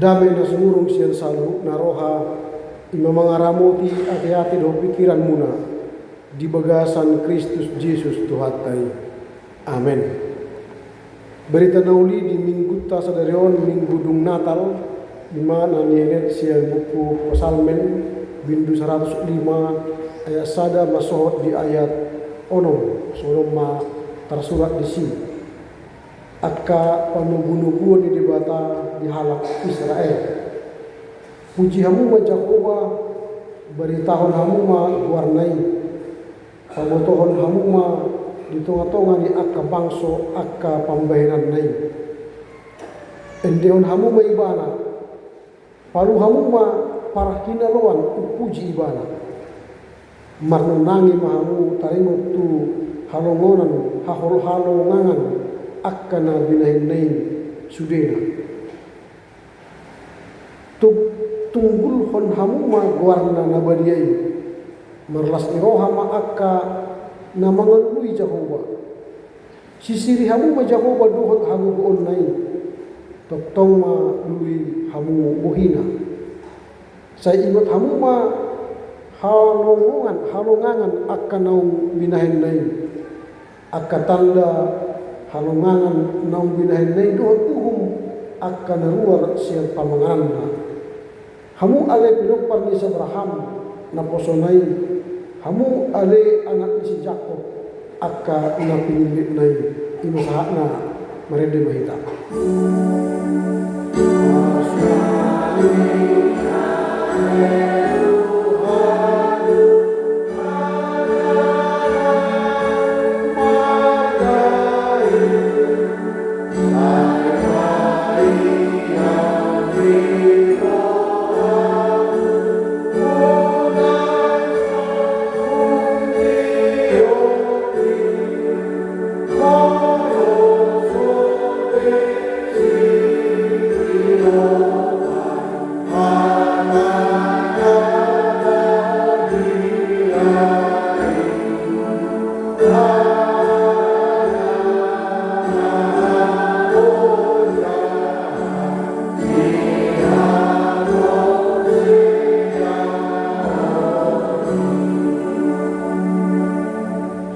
Damai na sumurong siyan salu naroha imamangaramuti hati-hati do pikiran muna di bagasan Kristus Yesus Tuhatai. Amin. Berita nauli di minggu tasadarion minggu dung Natal di mana niaget siya buku Psalmen bindu 105 ayat sada masohot di ayat ono soroma tersurat di sini. Akka panubunubuan di dibata di halak Israel. Puji hamu ma Jakoba, beritahon hamu ma warnai. Pamotohon hamu ma di tonga-tonga ni akka bangso akka pambahinan nai. Endehon hamu ma ibana. Palu hamu ma parah kinaloan upuji ibana. Marnonangi ma hamu tarimo tu halongonan halongangan akkana binahinay sudena. Tunggul hon hamuma guarna nabadiyay. Marlas iroha ma akka na mangalui Jahoba. Sisiri hamuma Jahoba duhot hagugoon nay. Toktong ma lui hamu muhina. Sa ingot hamuma halongangan akka naung binahinay. Akka tanda halongangan naung binahinay duhot uhum akka naruar siya pamanganna. Hamu ale pinopar ni Abraham na posonay. Hamu ale anak ni si Jacob akka na pinili nay inusaha na marende mahita.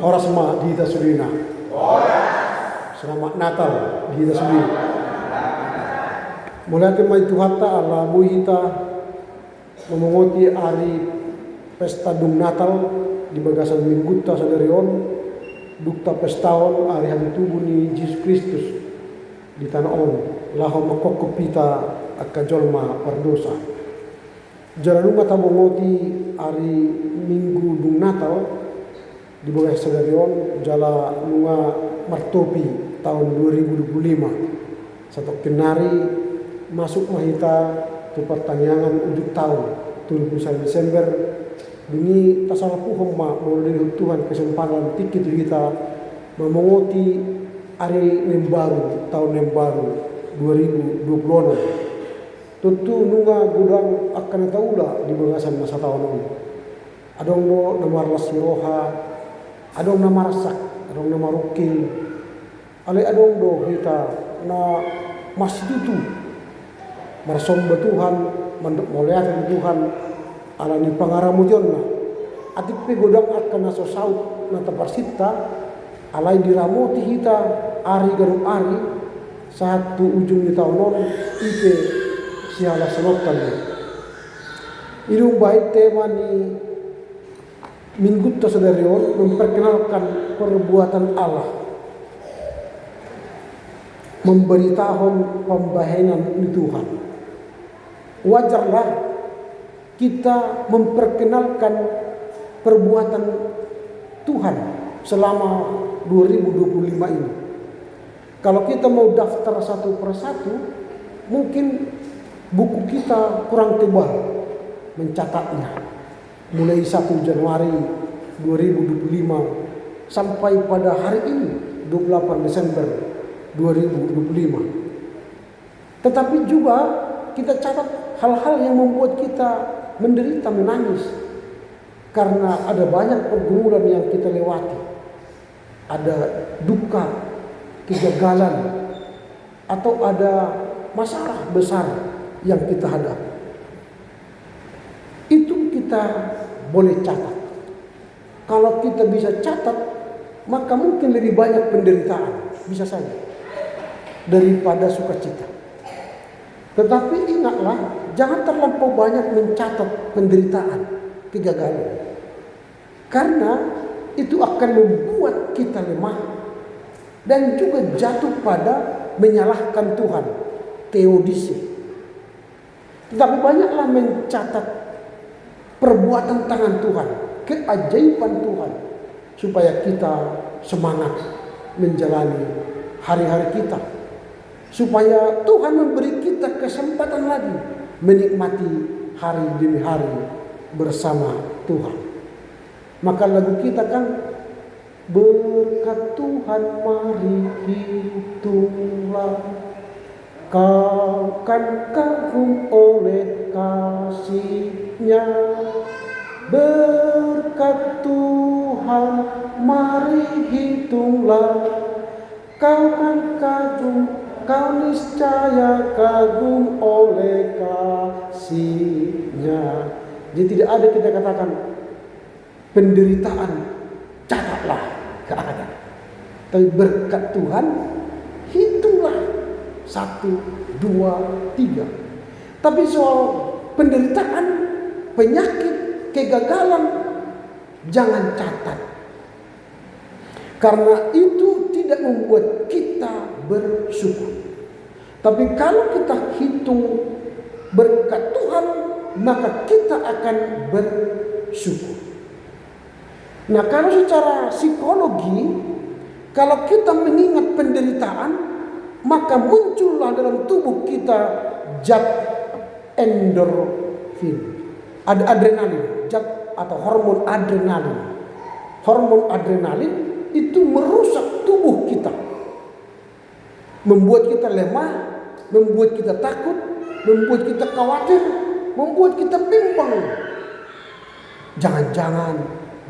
Horas ma Gita Sulina. Selamat Natal Gita Sulina. Mulai mai Tuhata ala buhita memongoti hari pesta dung Natal di bagasan mingguta sadarion dukta pestaon hari hari tubuh ni Yesus Kristus di tanah on laho makokko pita akka jolma pardosa. Jaranunga tabongoti hari minggu dung Natal di bawah sadarion jala nunga martopi tahun 2025 satu kenari masuk mahita tu pertanyaan ujung tahun 21 Desember ini tasalapuhom ma dari Tuhan kesempatan tikit kita memongoti hari yang baru tahun yang baru 2026 tentu nunga gudang akan taula di bagasan masa tahun ini adong do nomor lasiroha adong nama rasak, adong nama rukil, ale adong do kita na masjid itu marsomba Tuhan, manduk muliakan Tuhan, ala ni pangaramu jonna. Atik pe godang akan naso saut na taparsita, alai diramoti kita ari garung ari satu ujung di tahunon ipe siala senotan. Irung baik tema ni minggu tasadarion memperkenalkan perbuatan Allah, memberitahu pembahagian di Tuhan. Wajarlah kita memperkenalkan perbuatan Tuhan selama 2025 ini. Kalau kita mau daftar satu persatu, mungkin buku kita kurang tebal mencatatnya. Mulai 1 Januari 2025 sampai pada hari ini 28 Desember 2025. Tetapi juga kita catat hal-hal yang membuat kita menderita, menangis. Karena ada banyak pergumulan yang kita lewati. Ada duka, kegagalan, atau ada masalah besar yang kita hadapi. Itu kita boleh catat. Kalau kita bisa catat, maka mungkin lebih banyak penderitaan, bisa saja, daripada sukacita. Tetapi ingatlah, jangan terlampau banyak mencatat penderitaan, kegagalan. Karena itu akan membuat kita lemah dan juga jatuh pada menyalahkan Tuhan, teodisi. Tetapi banyaklah mencatat perbuatan tangan Tuhan, keajaiban Tuhan, supaya kita semangat menjalani hari-hari kita, supaya Tuhan memberi kita kesempatan lagi menikmati hari demi hari bersama Tuhan. Maka lagu kita kan, berkat Tuhan mari hitunglah, kau kan kagum oleh kasih-Nya. Berkat Tuhan mari hitunglah, kau kan kagum, kau niscaya kagum oleh kasih-Nya. Jadi tidak ada kita katakan penderitaan, catatlah, gak ada. Tapi berkat Tuhan, hitunglah 1, 2, 3. Tapi soal penderitaan, penyakit, kegagalan, jangan catat. Karena itu tidak membuat kita bersyukur. Tapi kalau kita hitung berkat Tuhan, maka kita akan bersyukur. Nah, kalau secara psikologi, kalau kita mengingat penderitaan, maka muncullah dalam tubuh kita zat endorfin, ada adrenalin, zat atau hormon adrenalin. Hormon adrenalin itu merusak tubuh kita, membuat kita lemah, membuat kita takut, membuat kita khawatir, membuat kita bimbang.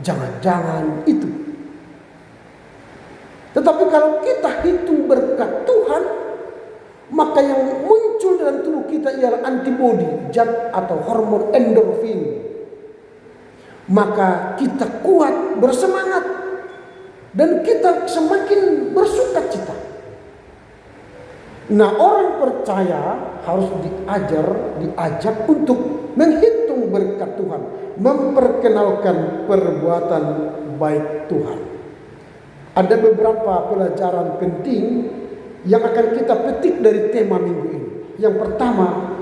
Jangan-jangan itu. Tetapi kalau kita hitung berkat Tuhan, maka yang muncul dalam tubuh kita ialah antibodi, zat atau hormon endorfin. Maka kita kuat, bersemangat, dan kita semakin bersukacita. Nah, orang percaya harus diajak untuk menghitung berkat Tuhan, memperkenalkan perbuatan baik Tuhan. Ada beberapa pelajaran penting yang akan kita petik dari tema minggu ini. Yang pertama,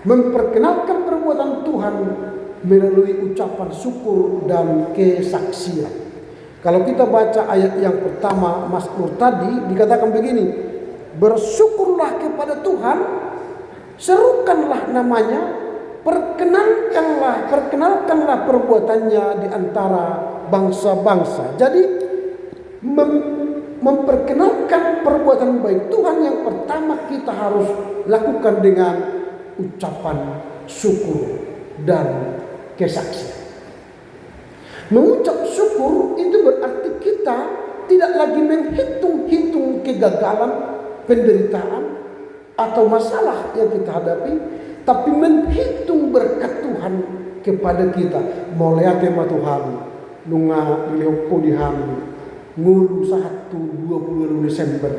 memperkenalkan perbuatan Tuhan melalui ucapan syukur dan kesaksian. Kalau kita baca ayat yang pertama Mazmur tadi, dikatakan begini, bersyukurlah kepada Tuhan, serukanlah namanya, perkenalkanlah perbuatannya di antara bangsa-bangsa. Jadi memperkenalkan perbuatan baik Tuhan, yang pertama kita harus lakukan dengan ucapan syukur dan kesaksian. Mengucap syukur itu berarti kita tidak lagi menghitung-hitung kegagalan, penderitaan, atau masalah yang kita hadapi, tapi menghitung berkat Tuhan kepada kita. Mulai tema Tuhan, lunga diliupo dihan, ngulu 1-20 Desember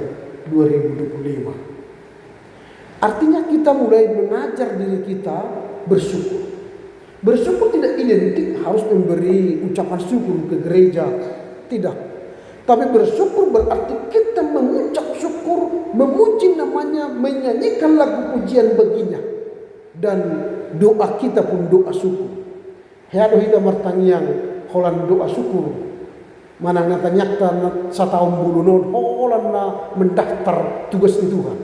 2025. Artinya kita mulai mengajar diri kita bersyukur. Bersyukur tidak identik harus memberi ucapan syukur ke gereja, tidak. Tapi bersyukur berarti kita mengucap syukur, memuji namanya, menyanyikan lagu pujian baginya. Dan doa kita pun doa syukur. Hado hita martangiang holan doa syukur. Manang natanyakta setahun bulu non holan na mendaftar tugas di Tuhan.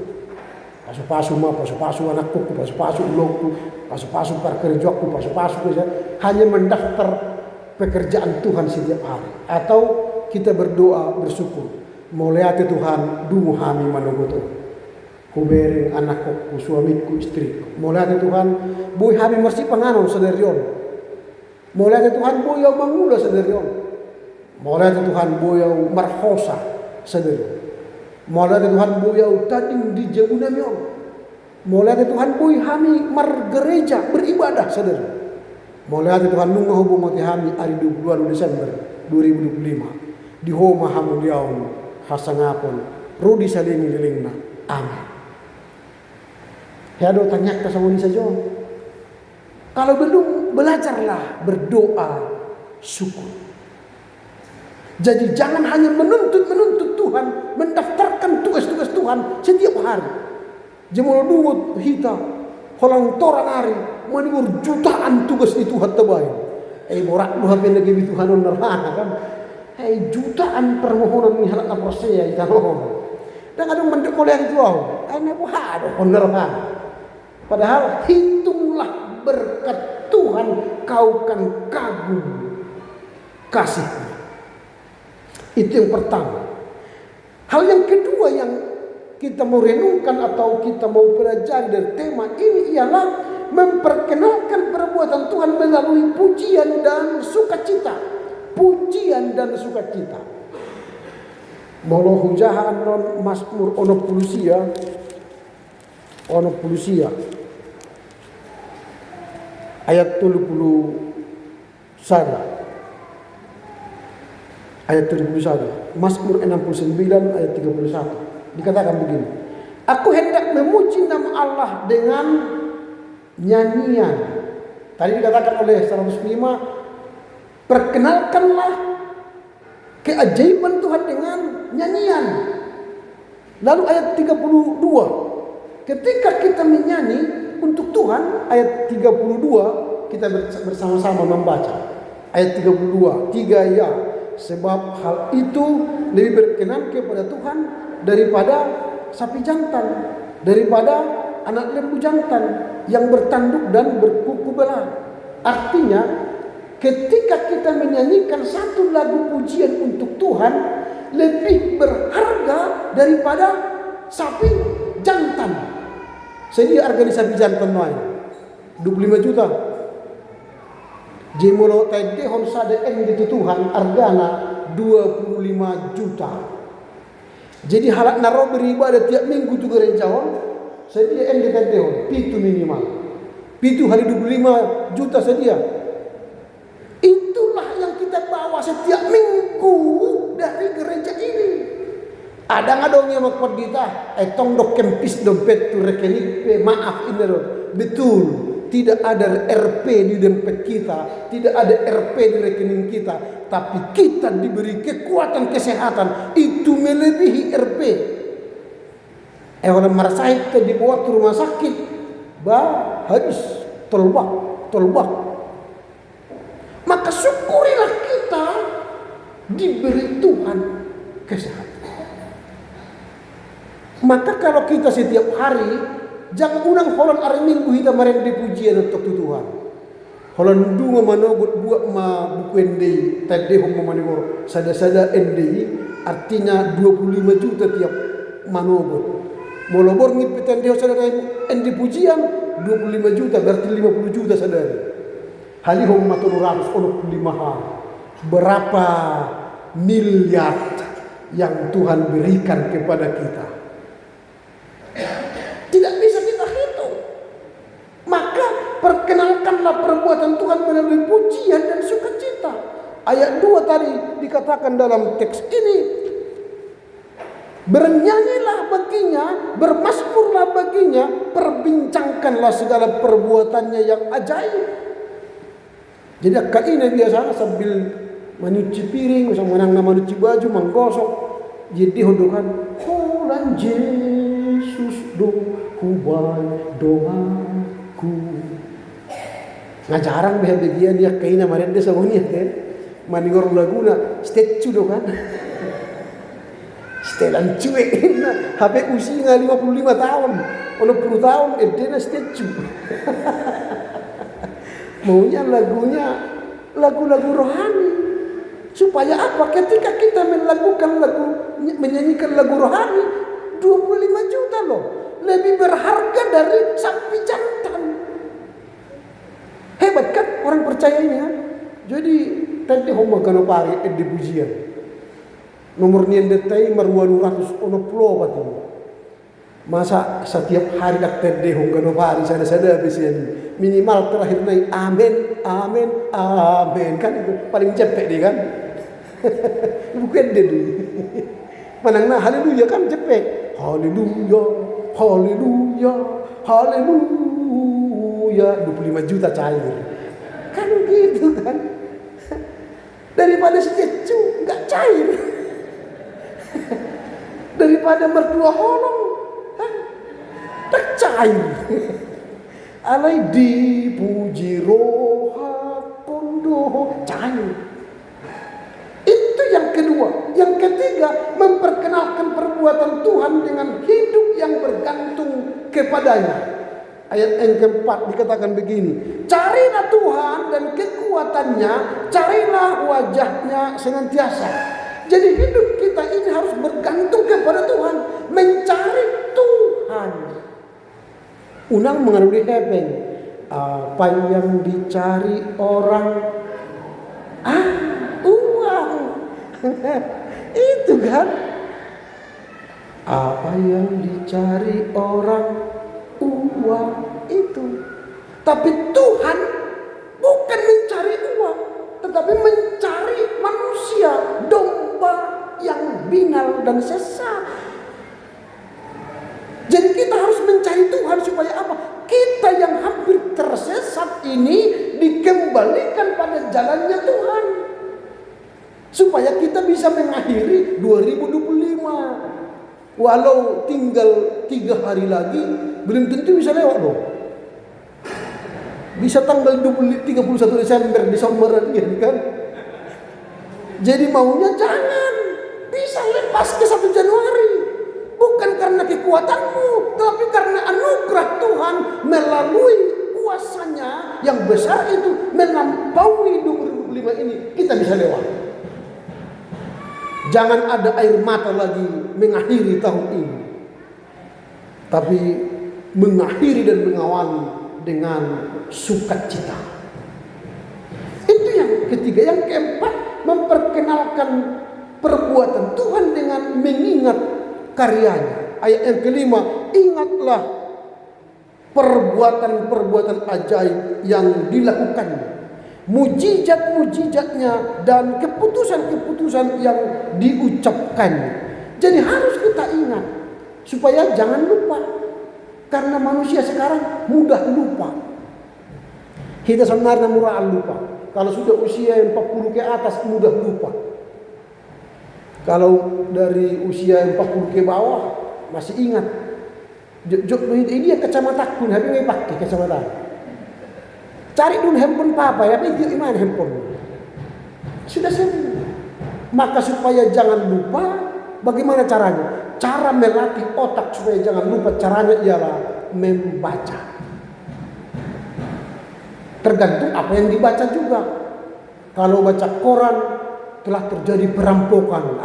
Pasu-pasu ma, pasu-pasu anakku, pasu-pasu ulokku, pasu-pasu pekerjaanku, pasu-pasu saja. Hanya mendaftar pekerjaan Tuhan setiap hari. Atau kita berdoa bersyukur. Muliati Tuhan, dungu hami manogoto. Kubering anakku, suamiku, istriku. Muliati Tuhan, boy hami masih panganon sadarion. Muliati Tuhan, boy yang mangula sadarion. Muliati Tuhan, boy yang marhosa sadarion. Muliati Tuhan, boy yang tading di jagunamion. Muliati Tuhan, boy hami margereja beribadah sadarion. Muliati Tuhan, nunggu hubungan hami hari 22 Desember 2025. Di homa hamuliaun hasangapon rudi salingi lilingna. Amin. Hado tanya ke sama saja. Kalau belum, belajarlah berdoa syukur. Jadi jangan hanya menuntut Tuhan, mendaftarkan tugas-tugas Tuhan setiap hari. Jemul duwut hita, holang torang hari, menurut jutaan tugas itu Tuhan terbaik. Borak buah lagi Tuhan nerhana kan. Jutaan permohonan ni halak apa saya itu dan kadang mendek mulai itu ini buah nerhana. Padahal hitunglah berkat Tuhan, kau kan kagum kasih-Nya. Itu yang pertama. Hal yang kedua yang kita mau renungkan atau kita mau pelajari dari tema ini ialah memperkenalkan perbuatan Tuhan melalui pujian dan sukacita. Pujian dan sukacita. Molo hujahan non Mazmur ono pulusia ayat 30 sada. Ayat 30 sada. Mazmur 69 ayat 31. Dikatakan begini. Aku hendak memuji nama Allah dengan nyanyian. Tadi dikatakan oleh 105, perkenalkanlah keajaiban Tuhan dengan nyanyian. Lalu ayat 32, ketika kita menyanyi untuk Tuhan, ayat 32 kita bersama-sama membaca. Ayat 32, 3 ya. Sebab hal itu lebih berkenan kepada Tuhan daripada sapi jantan, daripada anak lembu jantan yang bertanduk dan berkuku belah. Artinya, ketika kita menyanyikan satu lagu pujian untuk Tuhan, lebih berharga daripada sapi jantan. Sedia harga di sapi jantan lain 25 juta. Jemolo tadi hon sade itu Tuhan argana 25 juta. Jadi halak naro beribadah tiap minggu juga rencahon. Sedia endi tadi hon pitu minimal. Pitu hari 25 juta sedia. Itulah yang kita bawa setiap minggu dari gereja ini. Ada ngadong yang makwat kita, tong dok kempis dompet tu rekening maaf ini loh. Betul, tidak ada RP di dompet kita, tidak ada RP di rekening kita, tapi kita diberi kekuatan kesehatan itu melebihi RP. Orang merasa itu dibawa ke rumah sakit, habis tolbak. Maka syukurilah kita diberi Tuhan kesehatan. Maka kalau kita setiap hari jangan unang holan hari minggu kita maren dipujian untuk Tuhan. Holan dunga manogot buat ma buku endei tadi homo manigor sada endei artinya 25 juta tiap manogot. Molobor ngipitan dia sadara endi pujian 25 juta berarti 50 juta sadari. Halihom matur ratus ono 5 hari. Berapa miliar yang Tuhan berikan kepada kita? Tidak bisa kita hitung. Maka perkenalkanlah perbuatan Tuhan melalui pujian dan sukacita. Ayat 2 tadi dikatakan dalam teks ini, bernyanyilah baginya, bermasmurlah baginya, perbincangkanlah segala perbuatannya yang ajaib. Jadi kali ini biasanya sambil menyuci piring, sama menyuci baju, menggosok, jadi hondokan holan Yesus hubai doaku. Nah jarang bagian dia kaina marende samuni kan. Maningor laguna statue do kan. Setelan cuek HP usia 55 tahun. Ono 10 tahun edena statue. Maunya lagunya lagu-lagu rohani. Supaya apa? Ketika kita menyanyikan lagu rohani 25 juta loh. Lebih berharga dari sapi jantan. Hebat kan orang percaya ini kan? Jadi tadi homo ganopari di pujian. Nomor nian detai marua 200 ono plo pati. Masa setiap hari dak tede homo ganopari sada habis ini. Minimal terakhir naik amin, amin, amin kan itu paling cepet dia kan. Bukan dia dulu. Manangna haleluya kan cepet. Haleluya, haleluya, haleluya. 25 juta cair. Kan gitu kan. Daripada statue enggak cair. Daripada mertua holong tak cair. Alai dipuji roha pondoh cair. Itu yang kedua. Yang ketiga, memperkenalkan perbuatan Tuhan dengan hidup yang bergantung kepadanya. Ayat yang keempat dikatakan begini, carilah Tuhan dan kekuatannya, carilah wajahnya senantiasa. Jadi hidup kita ini harus bergantung kepada Tuhan, mencari Tuhan. Unang mengalami hebeng, apa yang dicari orang? Uang. Itu kan? Apa yang dicari orang? Uang itu. Tapi Tuhan bukan mencari uang, tetapi mencari manusia, domba yang binal dan sesat. Jadi kita harus mencari Tuhan supaya apa? Kita yang hampir tersesat ini dikembalikan pada jalannya Tuhan. Supaya kita bisa mengakhiri 2025. Walau tinggal 3 hari lagi, belum tentu bisa lewat loh. Bisa tanggal 31 Desember di Someran kan. Jadi maunya jangan. Bisa lepas ke 1 Januari. Bukan karena kekuatanmu, tapi karena anugerah Tuhan melalui kuasanya yang besar itu melampaui 2025 ini. Kita bisa lewat. Jangan ada air mata lagi mengakhiri tahun ini. Tapi mengakhiri dan mengawali dengan sukacita. Itu yang ketiga. Yang keempat, memperkenalkan perbuatan Tuhan dengan mengingat karyanya. Ayat yang kelima, ingatlah perbuatan-perbuatan ajaib yang dilakukannya, mujizat-mujizatnya dan keputusan-keputusan yang diucapkan. Jadi harus kita ingat supaya jangan lupa. Karena manusia sekarang mudah lupa. Kita sebenarnya murah lupa. Kalau sudah usia yang 40 ke atas mudah lupa. Kalau dari usia yang 40 ke bawah masih ingat. Ini yang kacamata kun, tapi nggak pakai kacamata. Cari dulu handphone papa ya, itu gimana handphone? Sudah sembuh. Maka supaya jangan lupa, bagaimana caranya? Cara melatih otak supaya jangan lupa caranya ialah membaca. Tergantung apa yang dibaca juga. Kalau baca koran telah terjadi perampokan,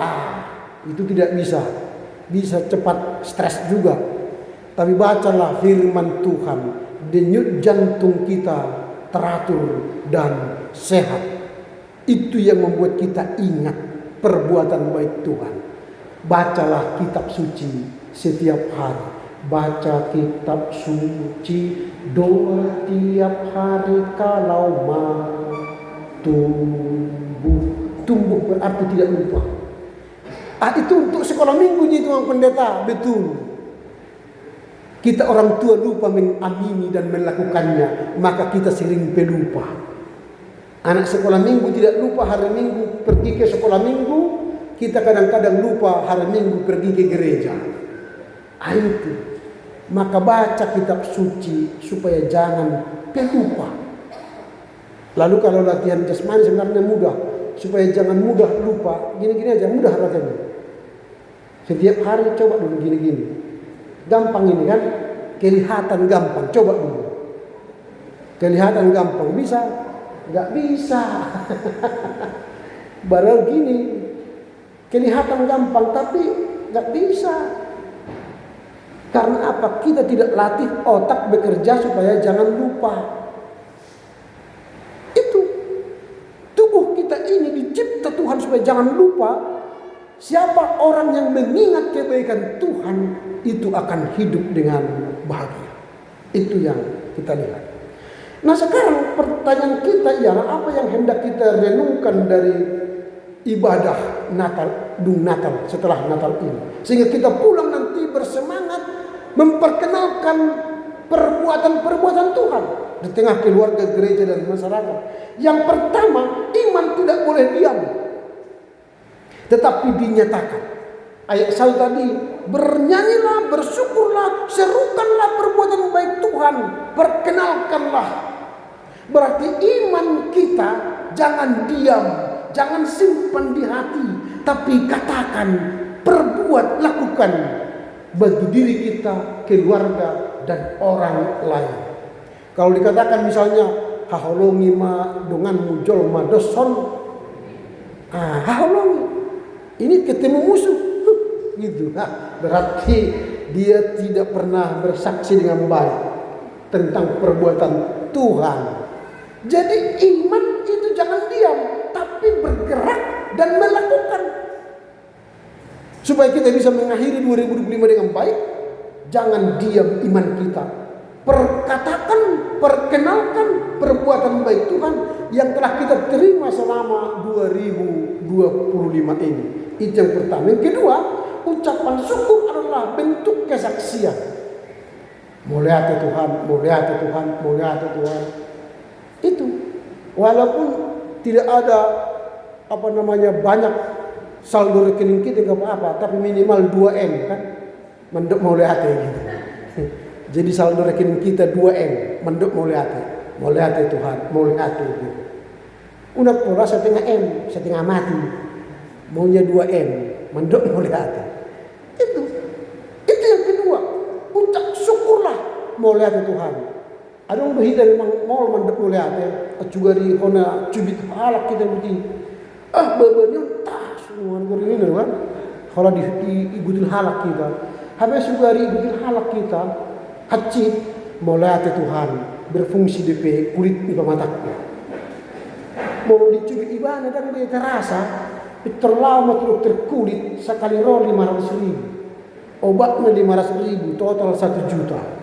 itu tidak bisa. Bisa cepat stres juga. Tapi bacalah firman Tuhan, denyut jantung kita teratur dan sehat. Itu yang membuat kita ingat perbuatan baik Tuhan. Bacalah kitab suci setiap hari. Baca kitab suci, doa tiap hari kalau mau tumbuh berarti tidak lupa. Itu untuk sekolah minggunya itu pendeta, betul. Kita orang tua lupa mengamini dan melakukannya, maka kita sering pelupa. Anak sekolah minggu tidak lupa hari minggu pergi ke sekolah minggu, kita kadang-kadang lupa hari minggu pergi ke gereja. Itu. Maka baca kitab suci supaya jangan pelupa. Lalu kalau latihan jasmani sebenarnya mudah. supaya jangan mudah lupa. Gini-gini aja, mudah rasanya. Setiap hari coba dulu gini-gini. Gampang ini kan? Kelihatan gampang, coba dulu. Kelihatan gampang, bisa? Gak bisa. Baru gini, kelihatan gampang tapi gak bisa. Karena apa? Kita tidak latih otak bekerja supaya jangan lupa. Itu. Tubuh kita ini dicipta Tuhan supaya jangan lupa. Siapa orang yang mengingat kebaikan Tuhan, itu akan hidup dengan bahagia. Itu yang kita lihat. Nah sekarang pertanyaan kita ialah apa yang hendak kita renungkan dari ibadah Natal, Natal setelah Natal ini. Sehingga kita pulang nanti bersemangat memperkenalkan perbuatan-perbuatan Tuhan di tengah keluarga, gereja, dan masyarakat. Yang pertama, iman tidak boleh diam, tetapi dinyatakan. Ayat 1 tadi, bernyanyilah, bersyukurlah, serukanlah perbuatan baik Tuhan, perkenalkanlah. Berarti iman kita jangan diam, jangan simpan di hati, tapi katakan, perbuat, lakukan bagi diri kita, keluarga, dan orang lain. Kalau dikatakan misalnya haholongi ma donganmu jolma doson, haholongi, ini ketemu musuh, gitu. Berarti dia tidak pernah bersaksi dengan baik tentang perbuatan Tuhan. Jadi iman itu jangan diam, tapi bergerak dan melakukan. Supaya kita bisa mengakhiri 2025 dengan baik, jangan diam iman kita. Perkatakan, perkenalkan perbuatan baik Tuhan yang telah kita terima selama 2025 ini. Itu yang pertama. Yang kedua, ucapan syukur adalah bentuk kesaksian. Mulia Tuhan, mulia Tuhan, mulia Tuhan. Itu walaupun tidak ada banyak saldo rekening kita nggak apa-apa, tapi minimal 2M kan, menduk mulia gitu. Jadi saldo rekening kita 2M, menduk mulia Tuhan, mulia gitu. Udah pula setengah M, setengah mati, maunya 2M, menduk mulia. Itu yang kedua, ucap syukurlah mulia Tuhan. Ada yang berhita memang mau menduk mulia juga di kona cubit halak kita berarti babanya tas semua ini kan. Kalau diikutin halak kita, habis juga diikutin halak kita, hacit mulia Tuhan berfungsi DP kulit di mataku. Mau dicubit ibana dan dia terasa terlama terkulit sekali roll 500.000, obatnya 500.000, total 1 juta.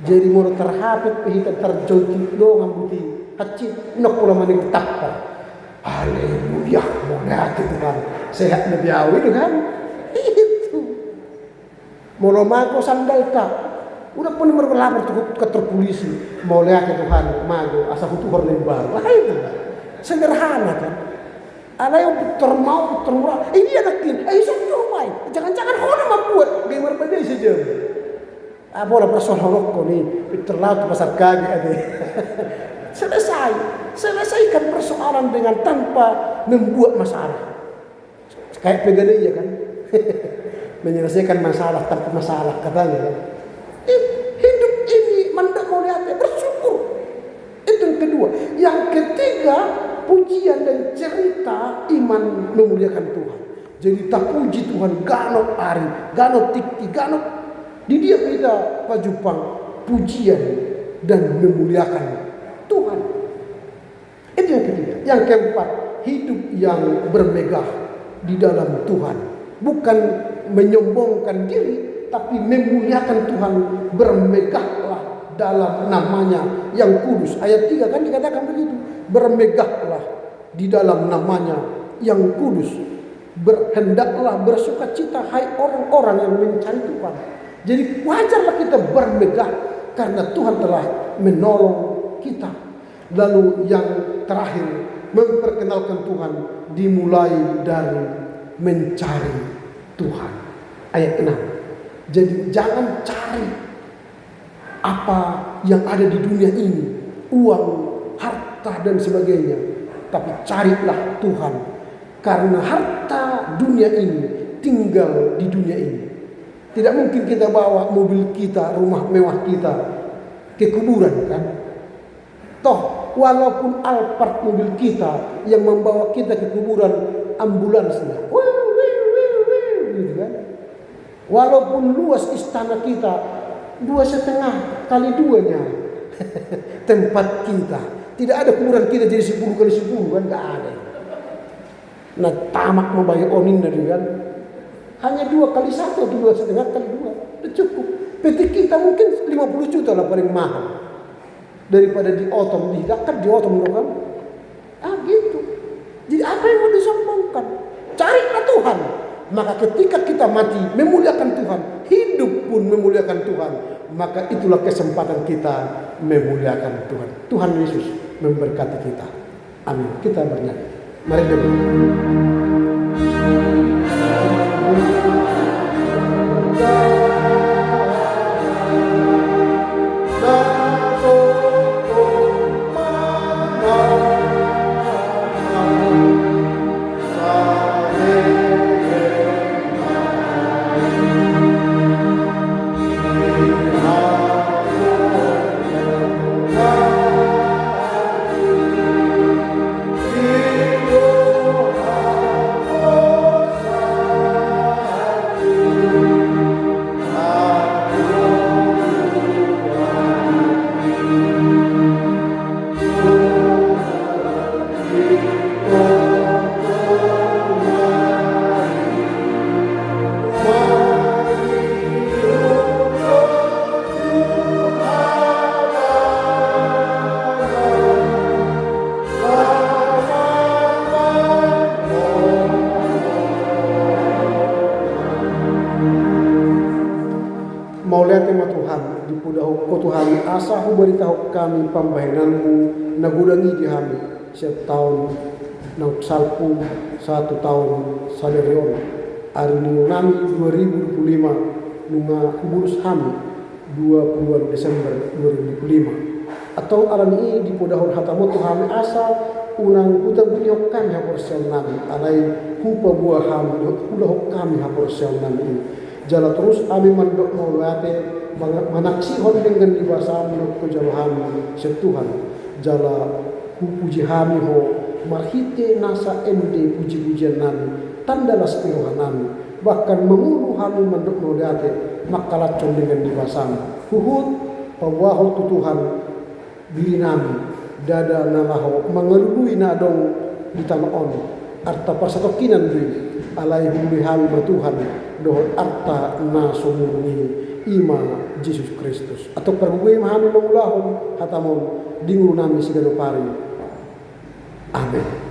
Jadi mau terhapit pihita terjauh doang buti hacit nak pula maning tapar. Haleluya, mulia Tuhan. Sehat lebih awal itu kan? Itu. Mau mago sandal tak. Udah pun berlapor ke kantor polisi. Mulia Tuhan, mago asal tuh lebih baru. Itu. Sederhana kan? Ada yang termau termurah. Ini anaknya. Sudah baik. Jangan-jangan orang membuat gamer badai saja. Boleh persoalan rokok nih, terlalu pasar kaki ada. Selesaikan persoalan dengan tanpa membuat masalah. Kayak pegadaian ya kan, menyelesaikan masalah tanpa masalah katanya. Hidup ini mendak mau lihat bersyukur. Itu yang kedua. Yang ketiga, pujian dan cerita iman memuliakan Tuhan. Jadi tak puji Tuhan ganot ari, ganot tikti, ganot di dia kita pajupang pujian dan memuliakan Tuhan. Itu yang ketiga. Yang keempat, hidup yang bermegah di dalam Tuhan. Bukan menyombongkan diri, tapi memuliakan Tuhan. Bermegahlah dalam namanya yang kudus. Ayat 3 kan dikatakan begitu. Bermegahlah di dalam namanya yang kudus. Hendaklah bersukacita hai orang-orang yang mencari Tuhan. Jadi wajarlah kita bermegah karena Tuhan telah menolong kita. Lalu yang terakhir, memperkenalkan Tuhan dimulai dari mencari Tuhan. Ayat 6. Jadi jangan cari apa yang ada di dunia ini, uang, harta dan sebagainya. tapi carilah Tuhan. Karena harta dunia ini tinggal di dunia ini. Tidak mungkin kita bawa mobil kita, rumah mewah kita ke kuburan kan. Toh walaupun Alphard mobil kita yang membawa kita ke kuburan ambulansnya, gitu kan. Walaupun luas istana kita 2,5 kali 2-nya tempat kita. Tidak ada kuburan kita jadi 10 kali 10 kan, gak ada. Nah tamak membayar onin dari kan. Hanya 2 kali 1 atau 2,5 kali 2 udah cukup. PT kita mungkin 50 juta lah paling mahal. Daripada di otom, di otom kan. Gitu. Jadi apa yang mau disombongkan? Carilah Tuhan. Maka ketika kita mati memuliakan Tuhan, hidup pun memuliakan Tuhan, maka itulah kesempatan kita memuliakan Tuhan. Tuhan Yesus memberkati kita. Amin. Kita bernyanyi. Mari kita maulia tema Tuhan di pudahu ko Tuhan asa hu beritahu kami pambahinanmu nagudangi di kami setiap tahun nang salpu 1 tahun saderion hari minggu nami 2025 nunga hubulus kami 20 Desember 2025 atau alam ini di pudahu hatamu Tuhan asa unang hutang bunyok kami hapor sel nami alai hupa buah kami hulah kami hapor sel nami ini jala terus kami mandok maulate manaksihon dengan dibasam ko jalahami setuhan jala puji kami ho marhite nasa ende puji-pujian nami tandalas pirohan nami bahkan mengulu kami mandok maulate makalacon dengan dibasam huhut pawaho tutuhan diri nami dada nalaho mengelului nadong di tanah on arta pasatokinan dui alai huli kami matuhan dohon arta na sumurni ima Yesus Kristus atau perbuai mahami mengulahon hatamon dingulu nami sigano pari. Amin.